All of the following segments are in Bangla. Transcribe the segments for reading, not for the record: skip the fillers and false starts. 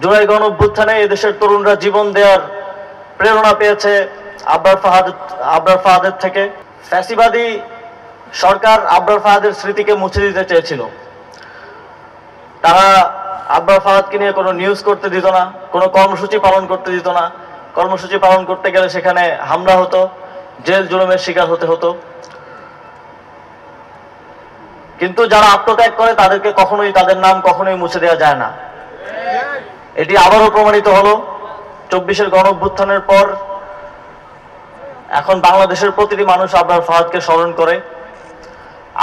জুলাই গণঅভ্যুত্থানে এদেশের তরুণরা জীবন দেওয়ার প্রেরণা পেয়েছে আবরার ফাহাদের থেকে। ফ্যাসিবাদী সরকার আবরার ফাহাদের স্মৃতিকে মুছে দিতে চেয়েছিল। তারা আবরার ফাহাদকে নিয়ে কোনো নিউজ করতে দিত না, কোনো কর্মসূচি পালন করতে দিত না। কর্মসূচি পালন করতে গেলে সেখানে হামলা হতো, জেল জুলুমের শিকার হতে হতো। কিন্তু যারা আত্মত্যাগ করে তাদেরকে তাদের নাম কখনোই মুছে দেওয়া যায় না। এটি আবারও প্রমাণিত হলো 24-এর গণঅভ্যুত্থানের পর। এখন বাংলাদেশের প্রতিটি মানুষ আবরার ফাহাদকে স্মরণ করে।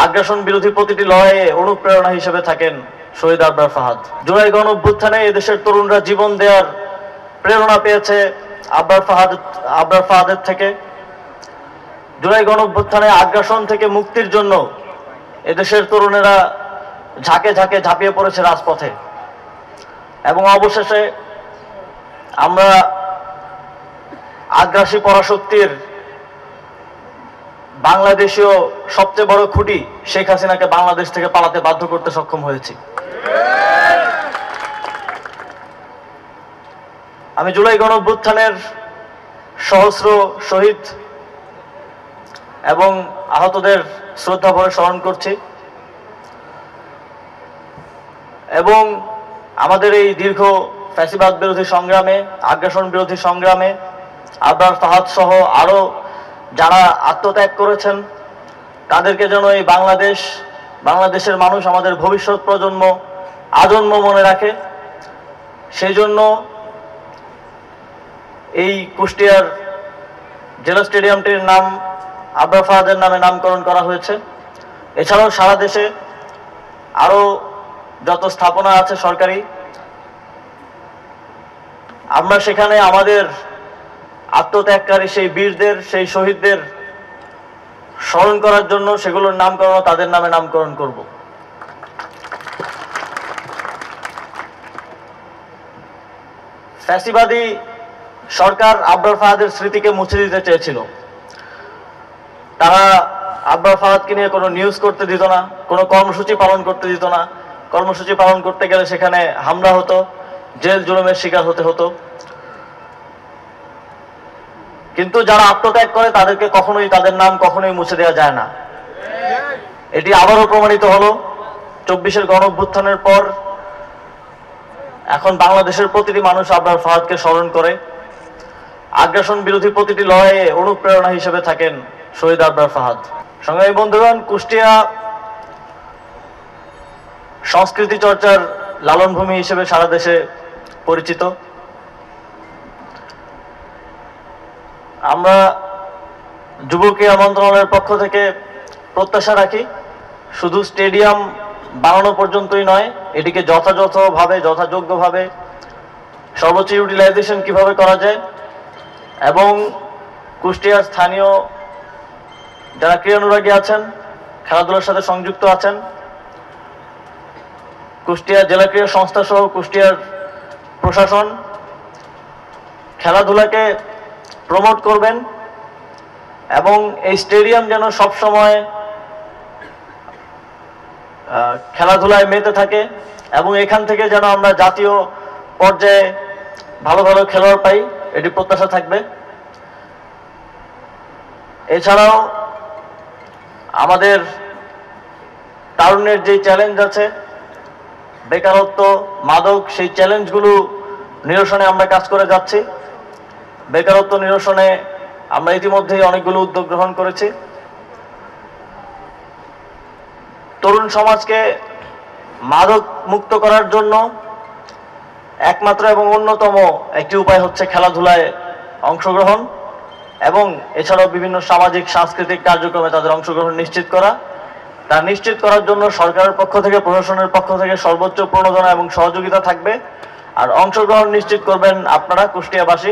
আগ্রাসন বিরোধী প্রতিটি লড়াইয়ে অনুপ্রেরণা হিসেবে থাকেন শহীদ আবরার ফাহাদ। জুলাই গণঅভ্যুত্থানে এদেশের তরুণরা জীবন দেওয়ার প্রেরণা পেয়েছে আবরার ফাহাদের থেকে। জুলাই গণঅভ্যুত্থানে আগ্রাসন থেকে মুক্তির জন্য এদেশের তরুণেরা ঝাঁকে ঝাঁকে ঝাঁপিয়ে পড়েছে রাজপথে, এবং অবশেষে আমরা আগ্রাসী পরাশক্তির বাংলাদেশীয় সবচেয়ে বড় খুঁটি শেখ হাসিনাকে বাংলাদেশ থেকে পালাতে বাধ্য করতে সক্ষম হয়েছি। আমি জুলাই গণঅভ্যুত্থানের সহস্র শহীদ এবং আহতদের শ্রদ্ধা ভরে স্মরণ করছি, এবং আমাদের এই দীর্ঘ ফ্যাসিবাদ বিরোধী সংগ্রামে, আগ্রাসন বিরোধী সংগ্রামে আবরার ফাহাদ সহ আরো যারা আত্মত্যাগ করেছেন তাদেরকে যেন এই বাংলাদেশের মানুষ, আমাদের ভবিষ্যৎ প্রজন্ম আজন্ম মনে রাখে। সেই জন্য এই কুষ্টিয়ার জেলা স্টেডিয়ামটির নাম আবরার ফাহাদের নামে নামকরণ করা হয়েছে। এছাড়াও সারা দেশে আরো যত স্থাপনা আছে সরকারি, আমরা সেখানে আমাদের আত্মত্যাগকারী সেই বীরদের, সেই শহীদদের স্মরণ করার জন্য সেগুলোর নামকরণ তাদের নামে নামকরণ করব। ফ্যাসিবাদী সরকার আবরার ফাহাদের স্মৃতিকে মুছে দিতে চেয়েছিল। তারা আবরার ফাহাদকে নিয়ে কোনো নিউজ করতে দিত না, কোনো কর্মসূচি পালন করতে দিত না। কর্মসূচি পালন করতে গেলে সেখানে হামলা হতো, জেল জুলুমের শিকার হতে হতো। কিন্তু যারা আত্মত্যাগ করে তাদেরকে তাদের নাম কখনোই মুছে দেওয়া যায় না। এটি আবারও প্রমাণিত হলো 24-এর গণঅভ্যুত্থানের পর। এখন বাংলাদেশের প্রতিটি মানুষ আবরার ফাহাদকে স্মরণ করে। আগ্রাসন বিরোধী প্রতিটি লড়াইয়ে অনুপ্রেরণা হিসেবে থাকেন শহীদ আবরার ফাহাদ। সংগ্রামী বন্ধুগণ, কুষ্টিয়া সংস্কৃতি চর্চার লালনভূমি হিসেবে সারা দেশে পরিচিত। আমরা যুব ক্রীড়া মন্ত্রণালয়ের পক্ষ থেকে প্রত্যাশা রাখি শুধু স্টেডিয়াম বানানো পর্যন্তই নয়, এটিকে যথাযোগ্যভাবে সর্বোচ্চ ইউটিলাইজেশন কিভাবে করা যায়, এবং কুষ্টিয়ার স্থানীয় যারা ক্রীড়ানুরাগী আছেন, খেলাধুলার সাথে সংযুক্ত আছেন, কুষ্টিয়া জেলা ক্রীড়া সংস্থা সহ কুষ্টিয়ার প্রশাসন খেলাধুলাকে প্রমোট করবেন, এবং এই স্টেডিয়াম যেন সবসময় খেলাধুলায় মেতে থাকে, এবং এখান থেকে যেন আমরা জাতীয় পর্যায়ে ভালো ভালো খেলোয়াড় পাই, এটি প্রত্যাশা থাকবে। এছাড়াও আমাদের তারুণ্যের যে চ্যালেঞ্জ আছে, বেকারত্ব, মাদক, সেই চ্যালেঞ্জগুলো নিরসনে আমরা কাজ করে যাচ্ছি। বেকারত্ব নিরসনে আমরা ইতিমধ্যেই অনেকগুলো উদ্যোগ গ্রহণ করেছি। তরুণ সমাজকে মাদক মুক্ত করার জন্য একমাত্র এবং অন্যতম একটি উপায় হচ্ছে খেলাধুলায় অংশগ্রহণ, এবং এছাড়াও বিভিন্ন সামাজিক সাংস্কৃতিক কার্যক্রমে তাদের অংশগ্রহণ নিশ্চিত করা। তা নিশ্চিত করার জন্য সরকারের পক্ষ থেকে, প্রশাসনের পক্ষ থেকে সর্বোচ্চ প্রণোদনা এবং সহযোগিতা থাকবে। আর অংশগ্রহণ নিশ্চিত করবেন আপনারা কুষ্টিয়াবাসী।